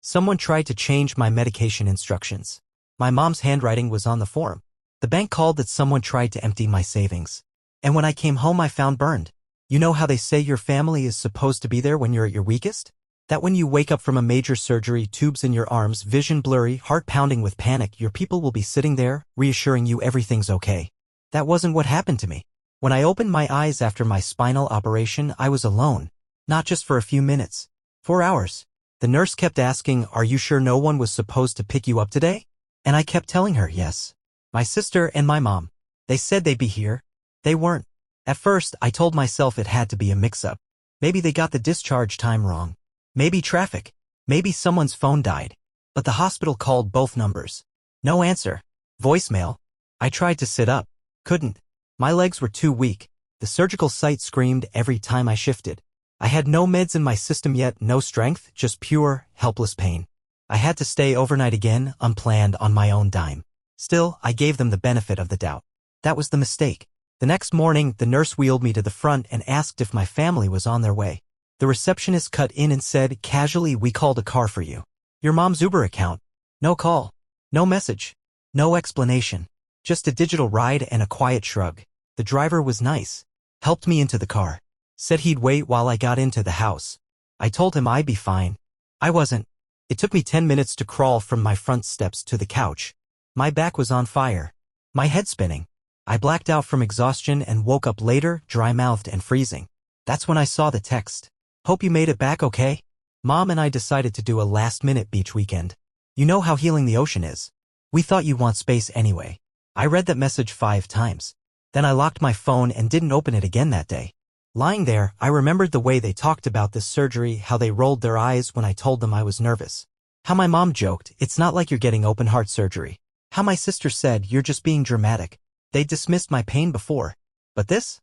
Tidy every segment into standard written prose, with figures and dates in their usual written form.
Someone tried to change my medication instructions. My mom's handwriting was on the form. The bank called that someone tried to empty my savings. And when I came home I found burned. You know how they say your family is supposed to be there when you're at your weakest? That when you wake up from a major surgery, tubes in your arms, vision blurry, heart pounding with panic, your people will be sitting there, reassuring you everything's okay. That wasn't what happened to me. When I opened my eyes after my spinal operation, I was alone. Not just for a few minutes. 4 hours. The nurse kept asking, "Are you sure no one was supposed to pick you up today?" And I kept telling her, yes. My sister and my mom. They said they'd be here. They weren't. At first, I told myself it had to be a mix-up. Maybe they got the discharge time wrong. Maybe traffic. Maybe someone's phone died. But the hospital called both numbers. No answer. Voicemail. I tried to sit up. Couldn't. My legs were too weak. The surgical site screamed every time I shifted. I had no meds in my system yet, no strength, just pure, helpless pain. I had to stay overnight again, unplanned, on my own dime. Still, I gave them the benefit of the doubt. That was the mistake. The next morning, the nurse wheeled me to the front and asked if my family was on their way. The receptionist cut in and said, casually, "We called a car for you. Your mom's Uber account." No call. No message. No explanation. Just a digital ride and a quiet shrug. The driver was nice. Helped me into the car. Said he'd wait while I got into the house. I told him I'd be fine. I wasn't. It took me 10 minutes to crawl from my front steps to the couch. My back was on fire. My head spinning. I blacked out from exhaustion and woke up later, dry-mouthed and freezing. That's when I saw the text. "Hope you made it back okay?" Mom and I decided to do a last-minute beach weekend. You know how healing the ocean is. We thought you'd want space anyway. I read that message 5 times. Then I locked my phone and didn't open it again that day. Lying there, I remembered the way they talked about this surgery, how they rolled their eyes when I told them I was nervous. How my mom joked, "It's not like you're getting open-heart surgery." How my sister said, "You're just being dramatic." They dismissed my pain before. But this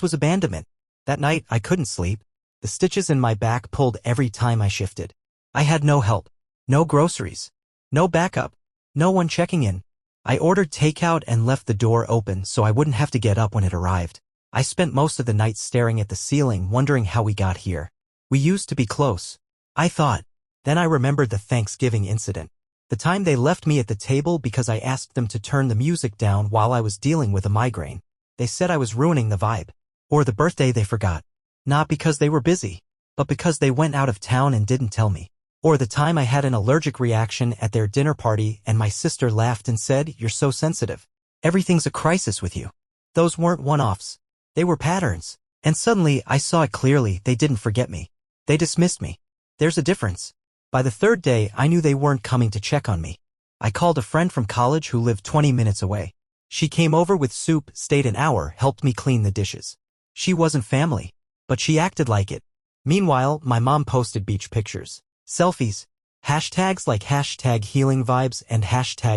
was abandonment. That night, I couldn't sleep. The stitches in my back pulled every time I shifted. I had no help. No groceries. No backup. No one checking in. I ordered takeout and left the door open so I wouldn't have to get up when it arrived. I spent most of the night staring at the ceiling, wondering how we got here. We used to be close. I thought. Then I remembered the Thanksgiving incident. The time they left me at the table because I asked them to turn the music down while I was dealing with a migraine. They said I was ruining the vibe. Or the birthday they forgot. Not because they were busy, but because they went out of town and didn't tell me. Or the time I had an allergic reaction at their dinner party and my sister laughed and said, "You're so sensitive. Everything's a crisis with you." Those weren't one-offs. They were patterns. And suddenly, I saw it clearly. They didn't forget me. They dismissed me. There's a difference. By the 3rd day, I knew they weren't coming to check on me. I called a friend from college who lived 20 minutes away. She came over with soup, stayed an hour, helped me clean the dishes. She wasn't family, but she acted like it. Meanwhile, my mom posted beach pictures, selfies, hashtags like #healing-vibes and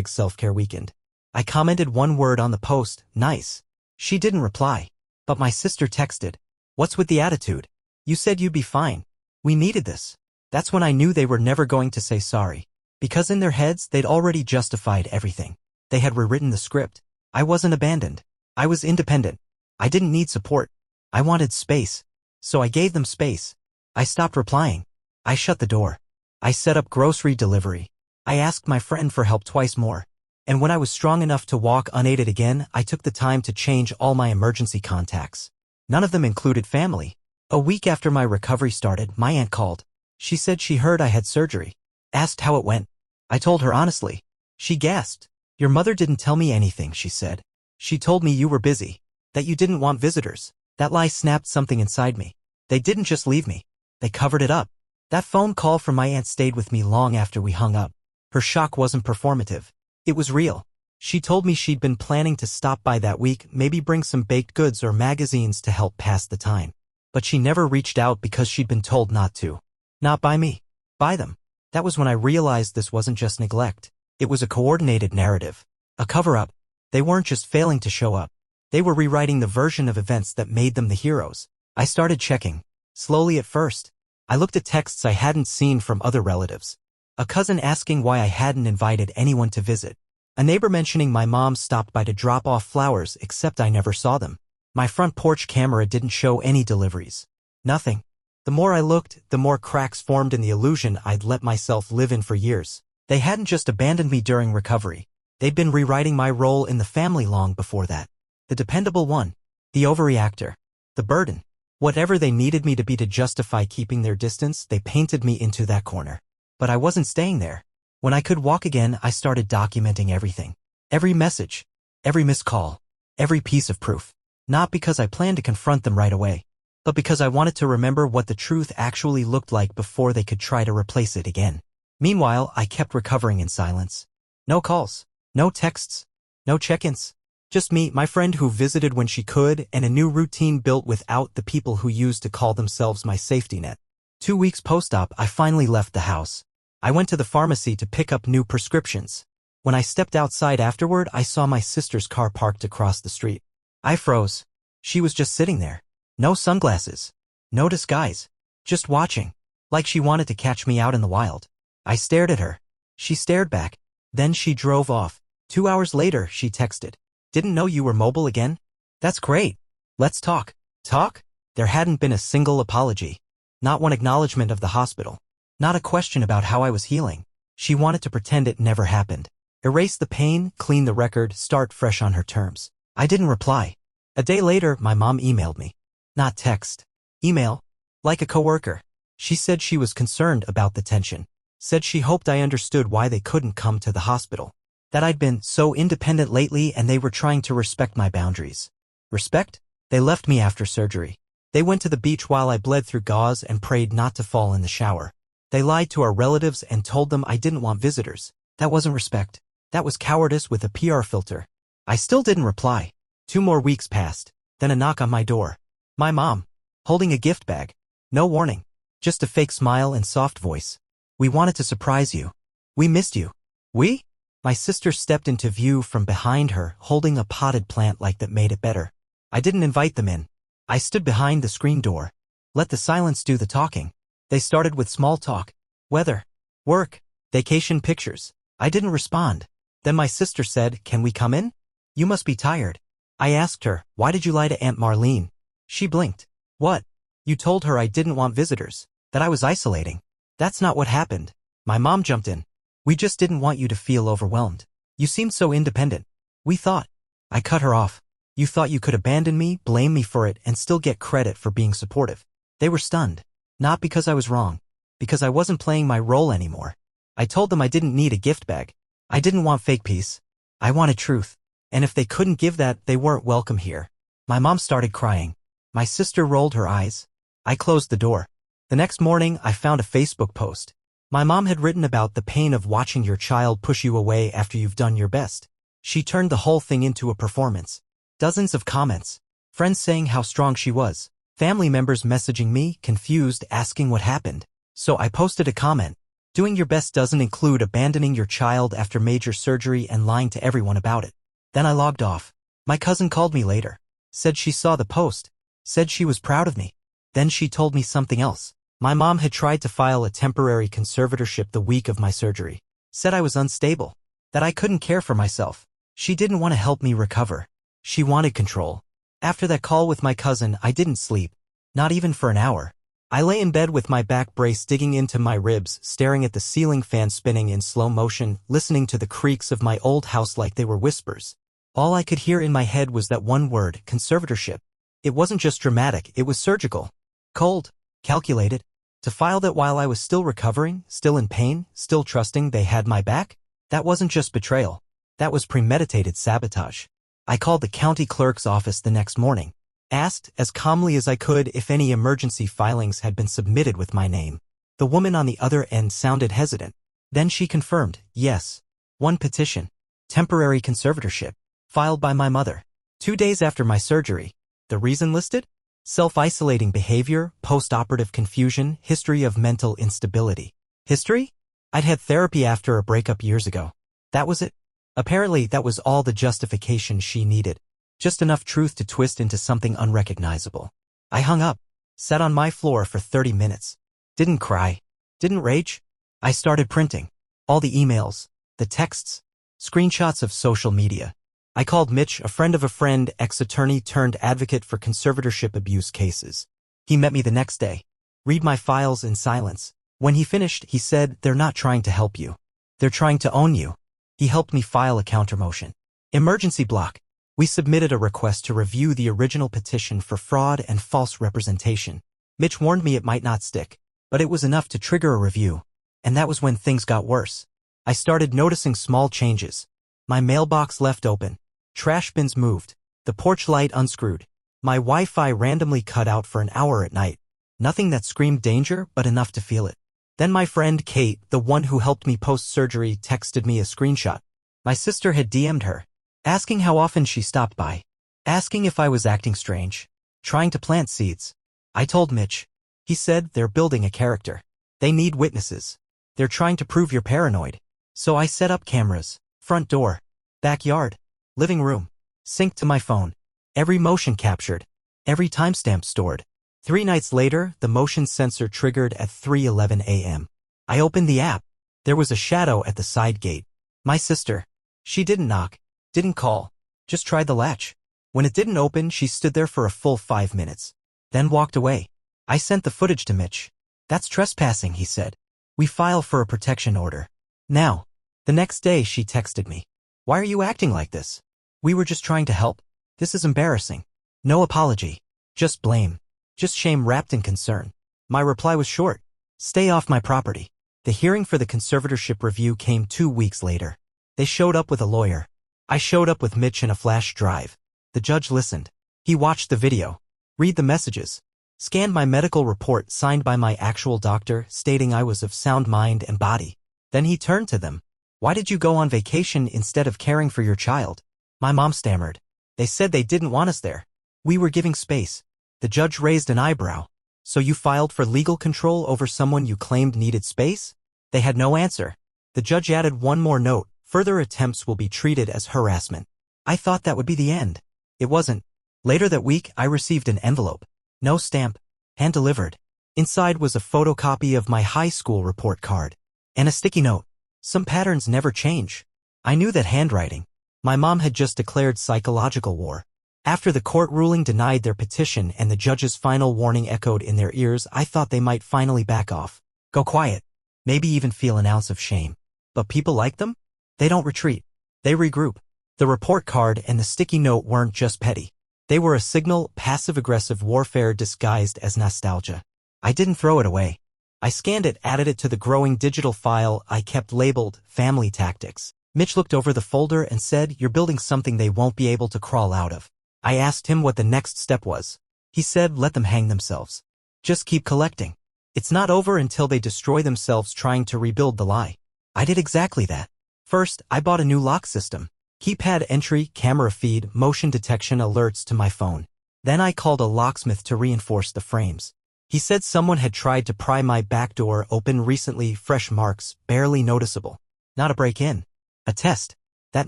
#self-care-weekend. I commented one word on the post, "Nice." She didn't reply. But my sister texted, "What's with the attitude? You said you'd be fine. We needed this." That's when I knew they were never going to say sorry. Because in their heads, they'd already justified everything. They had rewritten the script. I wasn't abandoned. I was independent. I didn't need support. I wanted space. So I gave them space. I stopped replying. I shut the door. I set up grocery delivery. I asked my friend for help twice more. And when I was strong enough to walk unaided again, I took the time to change all my emergency contacts. None of them included family. A week after my recovery started, my aunt called. She said she heard I had surgery. Asked how it went. I told her honestly. She gasped. "Your mother didn't tell me anything," she said. "She told me you were busy. That you didn't want visitors." That lie snapped something inside me. They didn't just leave me. They covered it up. That phone call from my aunt stayed with me long after we hung up. Her shock wasn't performative. It was real. She told me she'd been planning to stop by that week, maybe bring some baked goods or magazines to help pass the time. But she never reached out because she'd been told not to. Not by me. By them. That was when I realized this wasn't just neglect. It was a coordinated narrative. A cover-up. They weren't just failing to show up. They were rewriting the version of events that made them the heroes. I started checking. Slowly at first. I looked at texts I hadn't seen from other relatives. A cousin asking why I hadn't invited anyone to visit. A neighbor mentioning my mom stopped by to drop off flowers, except I never saw them. My front porch camera didn't show any deliveries. Nothing. The more I looked, the more cracks formed in the illusion I'd let myself live in for years. They hadn't just abandoned me during recovery. They'd been rewriting my role in the family long before that. The dependable one. The overreactor. The burden. Whatever they needed me to be to justify keeping their distance, they painted me into that corner. But I wasn't staying there. When I could walk again, I started documenting everything. Every message. Every missed call. Every piece of proof. Not because I planned to confront them right away, but because I wanted to remember what the truth actually looked like before they could try to replace it again. Meanwhile, I kept recovering in silence. No calls. No texts. No check-ins. Just me, my friend who visited when she could, and a new routine built without the people who used to call themselves my safety net. 2 weeks post-op, I finally left the house. I went to the pharmacy to pick up new prescriptions. When I stepped outside afterward, I saw my sister's car parked across the street. I froze. She was just sitting there. No sunglasses. No disguise. Just watching. Like she wanted to catch me out in the wild. I stared at her. She stared back. Then she drove off. 2 hours later, she texted. Didn't know you were mobile again? That's great. Let's talk. Talk? There hadn't been a single apology. Not one acknowledgement of the hospital. Not a question about how I was healing. She wanted to pretend it never happened. Erase the pain, clean the record, start fresh on her terms. I didn't reply. A day later, my mom emailed me. Not text. Email. Like a coworker. She said she was concerned about the tension. Said she hoped I understood why they couldn't come to the hospital. That I'd been so independent lately and they were trying to respect my boundaries. Respect? They left me after surgery. They went to the beach while I bled through gauze and prayed not to fall in the shower. They lied to our relatives and told them I didn't want visitors. That wasn't respect. That was cowardice with a PR filter. I still didn't reply. 2 more weeks passed. Then a knock on my door. My mom. Holding a gift bag. No warning. Just a fake smile and soft voice. We wanted to surprise you. We missed you. We? My sister stepped into view from behind her, holding a potted plant like that made it better. I didn't invite them in. I stood behind the screen door. Let the silence do the talking. They started with small talk. Weather. Work. Vacation pictures. I didn't respond. Then my sister said, "Can we come in? You must be tired." I asked her, "Why did you lie to Aunt Marlene?" She blinked. "What? You told her I didn't want visitors, that I was isolating." "That's not what happened." My mom jumped in. "We just didn't want you to feel overwhelmed. You seemed so independent. We thought." I cut her off. "You thought you could abandon me, blame me for it, and still get credit for being supportive." They were stunned. Not because I was wrong. Because I wasn't playing my role anymore. I told them I didn't need a gift bag. I didn't want fake peace. I wanted truth. And if they couldn't give that, they weren't welcome here. My mom started crying. My sister rolled her eyes. I closed the door. The next morning, I found a Facebook post. My mom had written about the pain of watching your child push you away after you've done your best. She turned the whole thing into a performance. Dozens of comments. Friends saying how strong she was. Family members messaging me, confused, asking what happened. So I posted a comment. Doing your best doesn't include abandoning your child after major surgery and lying to everyone about it. Then I logged off. My cousin called me later. Said she saw the post. Said she was proud of me. Then she told me something else. My mom had tried to file a temporary conservatorship the week of my surgery. Said I was unstable. That I couldn't care for myself. She didn't want to help me recover. She wanted control. After that call with my cousin, I didn't sleep. Not even for an hour. I lay in bed with my back brace digging into my ribs, staring at the ceiling fan spinning in slow motion, listening to the creaks of my old house like they were whispers. All I could hear in my head was that one word, conservatorship. It wasn't just dramatic, it was surgical. Cold. Calculated. To file that while I was still recovering, still in pain, still trusting they had my back? That wasn't just betrayal. That was premeditated sabotage. I called the county clerk's office the next morning. Asked, as calmly as I could, if any emergency filings had been submitted with my name. The woman on the other end sounded hesitant. Then she confirmed, yes. One petition. Temporary conservatorship. Filed by my mother. 2 days after my surgery. The reason listed? Self-isolating behavior, post-operative confusion, history of mental instability. History? I'd had therapy after a breakup years ago. That was it. Apparently, that was all the justification she needed. Just enough truth to twist into something unrecognizable. I hung up. Sat on my floor for 30 minutes. Didn't cry. Didn't rage. I started printing. All the emails. The texts. Screenshots of social media. I called Mitch, a friend of a friend, ex-attorney turned advocate for conservatorship abuse cases. He met me the next day. Read my files in silence. When he finished, he said, "They're not trying to help you. They're trying to own you." He helped me file a countermotion. Emergency block. We submitted a request to review the original petition for fraud and false representation. Mitch warned me it might not stick, but it was enough to trigger a review. And that was when things got worse. I started noticing small changes. My mailbox left open. Trash bins moved. The porch light unscrewed. My Wi-Fi randomly cut out for an hour at night. Nothing that screamed danger, but enough to feel it. Then my friend Kate, the one who helped me post-surgery, texted me a screenshot. My sister had DM'd her, asking how often she stopped by, asking if I was acting strange, trying to plant seeds. I told Mitch. He said, "They're building a character. They need witnesses. They're trying to prove you're paranoid." So I set up cameras, front door, backyard, living room, synced to my phone. Every motion captured, every timestamp stored. 3 nights later, the motion sensor triggered at 3:11 a.m. I opened the app. There was a shadow at the side gate. My sister. She didn't knock, didn't call, just tried the latch. When it didn't open, she stood there for a full 5 minutes, then walked away. I sent the footage to Mitch. "That's trespassing," he said. "We file for a protection order." Now, the next day she texted me. "Why are you acting like this? We were just trying to help. This is embarrassing." No apology. Just blame. Just shame wrapped in concern. My reply was short. "Stay off my property." The hearing for the conservatorship review came 2 weeks later. They showed up with a lawyer. I showed up with Mitch in a flash drive. The judge listened. He watched the video, read the messages, scanned my medical report signed by my actual doctor stating I was of sound mind and body. Then he turned to them. "Why did you go on vacation instead of caring for your child?" My mom stammered. "They said they didn't want us there. We were giving space." The judge raised an eyebrow. "So you filed for legal control over someone you claimed needed space?" They had no answer. The judge added one more note. "Further attempts will be treated as harassment." I thought that would be the end. It wasn't. Later that week, I received an envelope. No stamp. Hand-delivered. Inside was a photocopy of my high school report card. And a sticky note. Some patterns never change. I knew that handwriting. My mom had just declared psychological war. After the court ruling denied their petition and the judge's final warning echoed in their ears, I thought they might finally back off. Go quiet. Maybe even feel an ounce of shame. But people like them? They don't retreat. They regroup. The report card and the sticky note weren't just petty. They were a signal, passive-aggressive warfare disguised as nostalgia. I didn't throw it away. I scanned it, added it to the growing digital file I kept labeled Family Tactics. Mitch looked over the folder and said, "You're building something they won't be able to crawl out of." I asked him what the next step was. He said, "Let them hang themselves. Just keep collecting. It's not over until they destroy themselves trying to rebuild the lie." I did exactly that. First, I bought a new lock system. Keypad entry, camera feed, motion detection alerts to my phone. Then I called a locksmith to reinforce the frames. He said someone had tried to pry my back door open recently, fresh marks, barely noticeable. Not a break-in. A test. That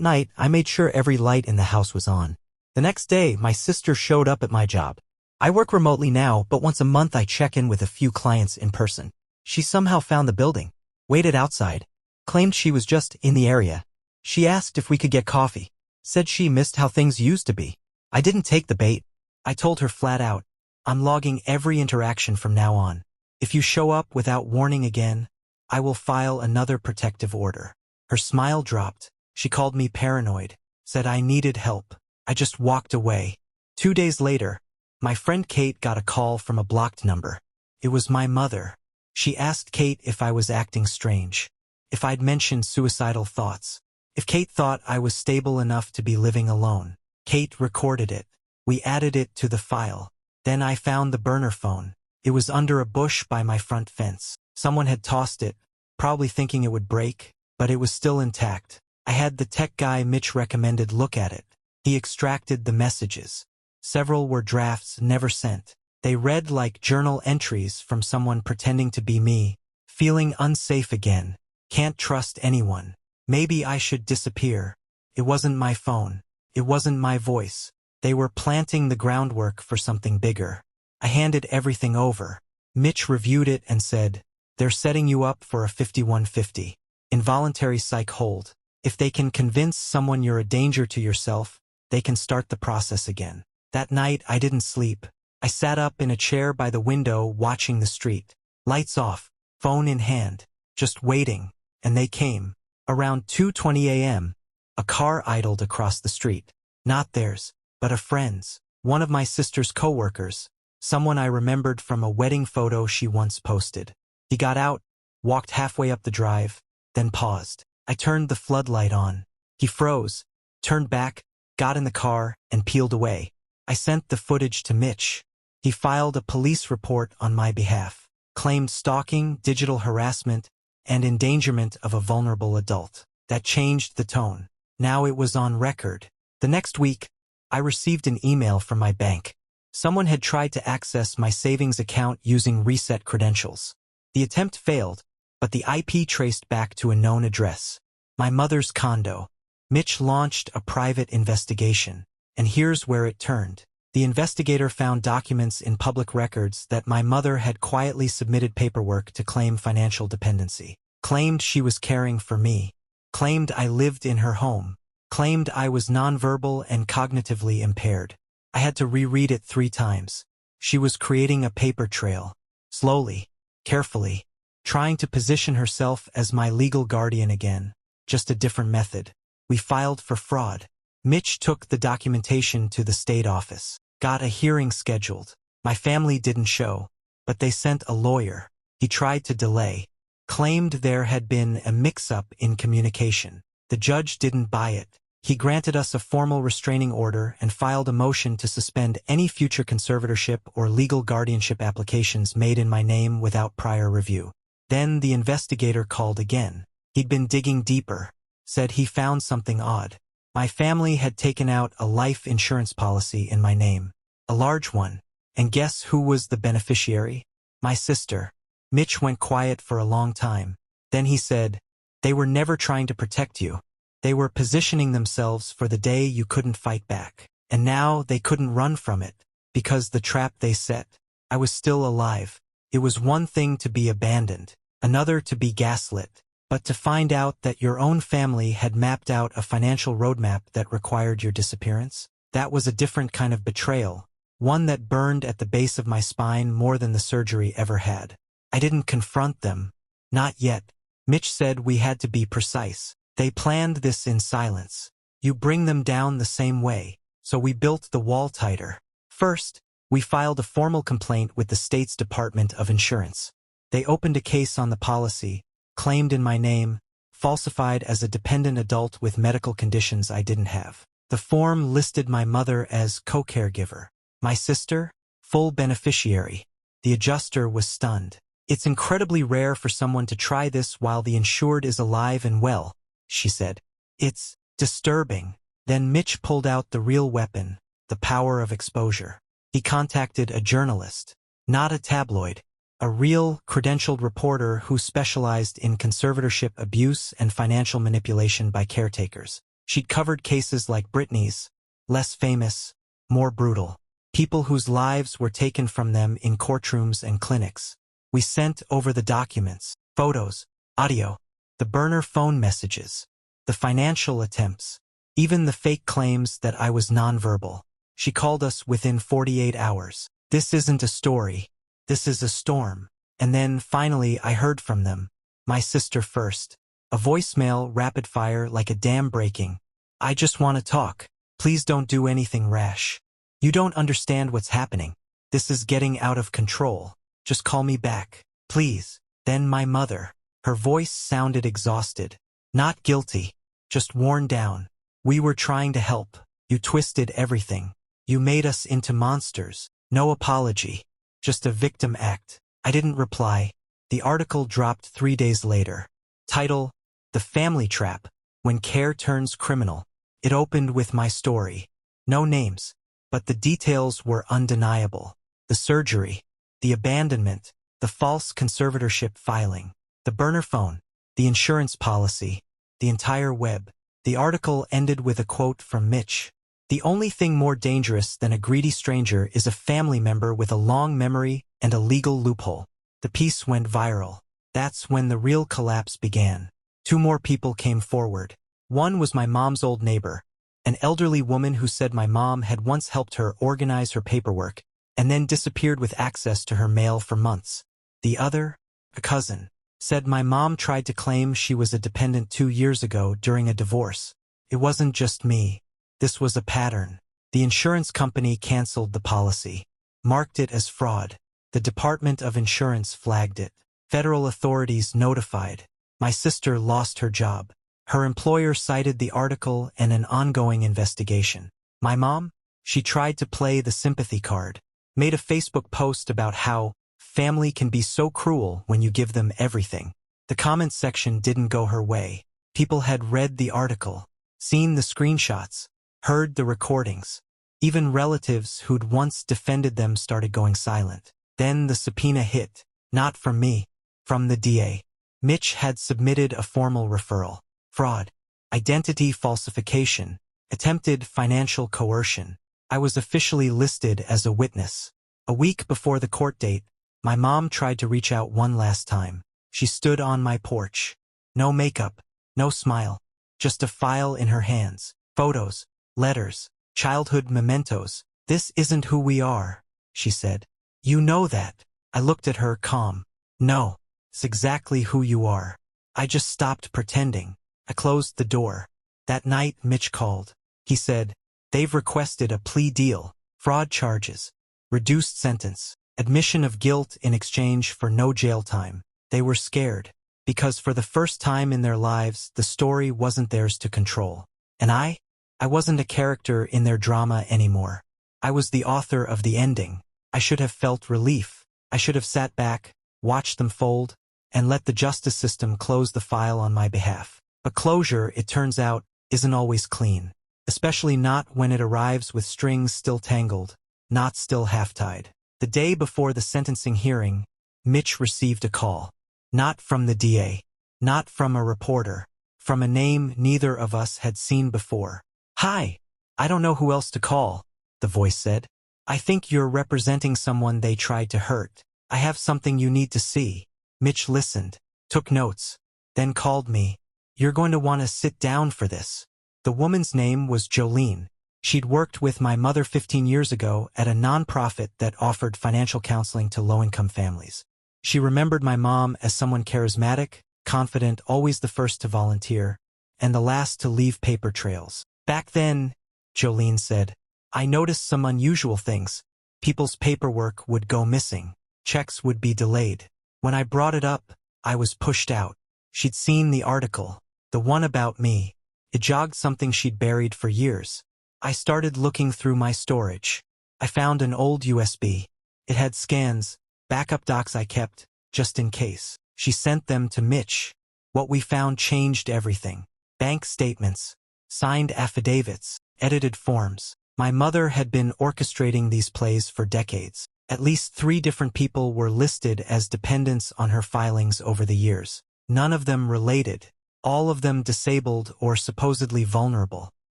night, I made sure every light in the house was on. The next day, my sister showed up at my job. I work remotely now, but once a month I check in with a few clients in person. She somehow found the building, waited outside, claimed she was just in the area. She asked if we could get coffee, said she missed how things used to be. I didn't take the bait. I told her flat out, "I'm logging every interaction from now on. If you show up without warning again, I will file another protective order." Her smile dropped. She called me paranoid, said I needed help. I just walked away. 2 days later, my friend Kate got a call from a blocked number. It was my mother. She asked Kate if I was acting strange, if I'd mentioned suicidal thoughts, if Kate thought I was stable enough to be living alone. Kate recorded it. We added it to the file. Then I found the burner phone. It was under a bush by my front fence. Someone had tossed it, probably thinking it would break, but it was still intact. I had the tech guy Mitch recommended look at it. He extracted the messages. Several were drafts never sent. They read like journal entries from someone pretending to be me. Feeling unsafe again. Can't trust anyone. Maybe I should disappear. It wasn't my phone. It wasn't my voice. They were planting the groundwork for something bigger. I handed everything over. Mitch reviewed it and said, "They're setting you up for a 5150. Involuntary psych hold. If they can convince someone you're a danger to yourself, they can start the process again." That night, I didn't sleep. I sat up in a chair by the window watching the street. Lights off, phone in hand, just waiting, and they came. Around 2:20 a.m., a car idled across the street. Not theirs, but a friend's, one of my sister's coworkers, someone I remembered from a wedding photo she once posted. He got out, walked halfway up the drive, then paused. I turned the floodlight on. He froze, turned back, got in the car, and peeled away. I sent the footage to Mitch. He filed a police report on my behalf, claimed stalking, digital harassment, and endangerment of a vulnerable adult. That changed the tone. Now it was on record. The next week, I received an email from my bank. Someone had tried to access my savings account using reset credentials. The attempt failed, but the IP traced back to a known address. My mother's condo. Mitch launched a private investigation, and here's where it turned. The investigator found documents in public records that my mother had quietly submitted paperwork to claim financial dependency, claimed she was caring for me, claimed I lived in her home, claimed I was nonverbal and cognitively impaired. I had to reread it 3 times. She was creating a paper trail, slowly, carefully, trying to position herself as my legal guardian again, just a different method. We filed for fraud. Mitch took the documentation to the state office, got a hearing scheduled. My family didn't show, but they sent a lawyer. He tried to delay, claimed there had been a mix-up in communication. The judge didn't buy it. He granted us a formal restraining order and filed a motion to suspend any future conservatorship or legal guardianship applications made in my name without prior review. Then the investigator called again. He'd been digging deeper, said he found something odd. My family had taken out a life insurance policy in my name, a large one, and guess who was the beneficiary? My sister. Mitch went quiet for a long time. Then he said, "They were never trying to protect you. They were positioning themselves for the day you couldn't fight back. And now they couldn't run from it, because the trap they set. I was still alive. It was one thing to be abandoned, another to be gaslit. But to find out that your own family had mapped out a financial roadmap that required your disappearance, that was a different kind of betrayal, one that burned at the base of my spine more than the surgery ever had. I didn't confront them. Not yet. Mitch said we had to be precise. They planned this in silence. You bring them down the same way, so we built the wall tighter. First, we filed a formal complaint with the state's Department of Insurance. They opened a case on the policy, claimed in my name, falsified as a dependent adult with medical conditions I didn't have. The form listed my mother as co-caregiver. My sister, full beneficiary. The adjuster was stunned. "It's incredibly rare for someone to try this while the insured is alive and well," she said. "It's disturbing." Then Mitch pulled out the real weapon, the power of exposure. He contacted a journalist, not a tabloid, a real, credentialed reporter who specialized in conservatorship abuse and financial manipulation by caretakers. She'd covered cases like Brittany's, less famous, more brutal. People whose lives were taken from them in courtrooms and clinics. We sent over the documents, photos, audio, the burner phone messages, the financial attempts, even the fake claims that I was nonverbal. She called us within 48 hours. "This isn't a story. This is a storm." And then, finally, I heard from them. My sister first. A voicemail, rapid fire, like a dam breaking. "I just want to talk. Please don't do anything rash. You don't understand what's happening. This is getting out of control. Just call me back, please." Then my mother. Her voice sounded exhausted. Not guilty, just worn down. "We were trying to help. You twisted everything. You made us into monsters. No apology. Just a victim act." I didn't reply. The article dropped 3 days later. Title: The Family Trap, When Care Turns Criminal. It opened with my story. No names, but the details were undeniable. The surgery, the abandonment, the false conservatorship filing, the burner phone, the insurance policy, the entire web. The article ended with a quote from Mitch. "The only thing more dangerous than a greedy stranger is a family member with a long memory and a legal loophole." The piece went viral. That's when the real collapse began. 2 more people came forward. One was my mom's old neighbor, an elderly woman who said my mom had once helped her organize her paperwork, and then disappeared with access to her mail for months. The other, a cousin, said my mom tried to claim she was a dependent 2 years ago during a divorce. It wasn't just me. This was a pattern. The insurance company canceled the policy, marked it as fraud. The Department of Insurance flagged it. Federal authorities notified. My sister lost her job. Her employer cited the article and an ongoing investigation. My mom? She tried to play the sympathy card. Made a Facebook post about how family can be so cruel when you give them everything. The comments section didn't go her way. People had read the article, seen the screenshots, heard the recordings. Even relatives who'd once defended them started going silent. Then the subpoena hit. Not from me. From the DA. Mitch had submitted a formal referral. Fraud. Identity falsification. Attempted financial coercion. I was officially listed as a witness. A week before the court date, my mom tried to reach out one last time. She stood on my porch. No makeup, no smile, just a file in her hands. Photos, letters, childhood mementos. This isn't who we are, she said. You know that. I looked at her calm. No, it's exactly who you are. I just stopped pretending. I closed the door. That night, Mitch called. He said, they've requested a plea deal, fraud charges, reduced sentence, admission of guilt in exchange for no jail time. They were scared, because for the first time in their lives, the story wasn't theirs to control. And I wasn't a character in their drama anymore. I was the author of the ending. I should have felt relief. I should have sat back, watched them fold, and let the justice system close the file on my behalf. But closure, it turns out, isn't always clean. Especially not when it arrives with strings still tangled, knots still half-tied. The day before the sentencing hearing, Mitch received a call. Not from the DA. Not from a reporter. From a name neither of us had seen before. Hi. I don't know who else to call, the voice said. I think you're representing someone they tried to hurt. I have something you need to see. Mitch listened, took notes, then called me. You're going to want to sit down for this. The woman's name was Jolene. She'd worked with my mother 15 years ago at a nonprofit that offered financial counseling to low-income families. She remembered my mom as someone charismatic, confident, always the first to volunteer, and the last to leave paper trails. Back then, Jolene said, I noticed some unusual things. People's paperwork would go missing. Checks would be delayed. When I brought it up, I was pushed out. She'd seen the article, the one about me. It jogged something she'd buried for years. I started looking through my storage. I found an old USB. It had scans, backup docs I kept, just in case. She sent them to Mitch. What we found changed everything. Bank statements, signed affidavits, edited forms. My mother had been orchestrating these plays for decades. At least 3 different people were listed as dependents on her filings over the years. None of them related. All of them disabled or supposedly vulnerable.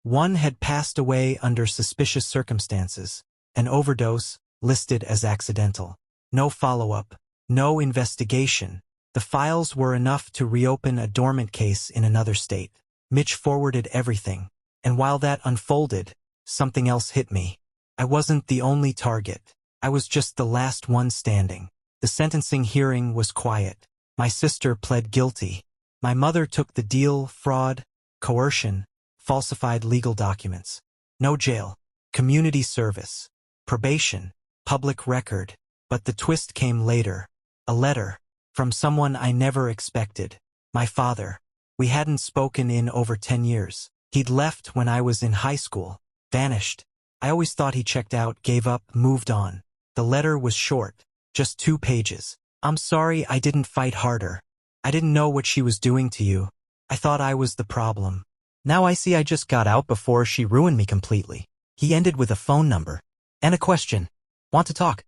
One had passed away under suspicious circumstances. An overdose, listed as accidental. No follow-up. No investigation. The files were enough to reopen a dormant case in another state. Mitch forwarded everything. And while that unfolded, something else hit me. I wasn't the only target. I was just the last one standing. The sentencing hearing was quiet. My sister pled guilty. My mother took the deal: fraud, coercion, falsified legal documents. No jail, community service, probation, public record. But the twist came later. A letter from someone I never expected. My father. We hadn't spoken in over 10 years. He'd left when I was in high school. Vanished. I always thought he checked out, gave up, moved on. The letter was short, just 2 pages. I'm sorry I didn't fight harder. I didn't know what she was doing to you. I thought I was the problem. Now I see I just got out before she ruined me completely. He ended with a phone number. And a question. Want to talk?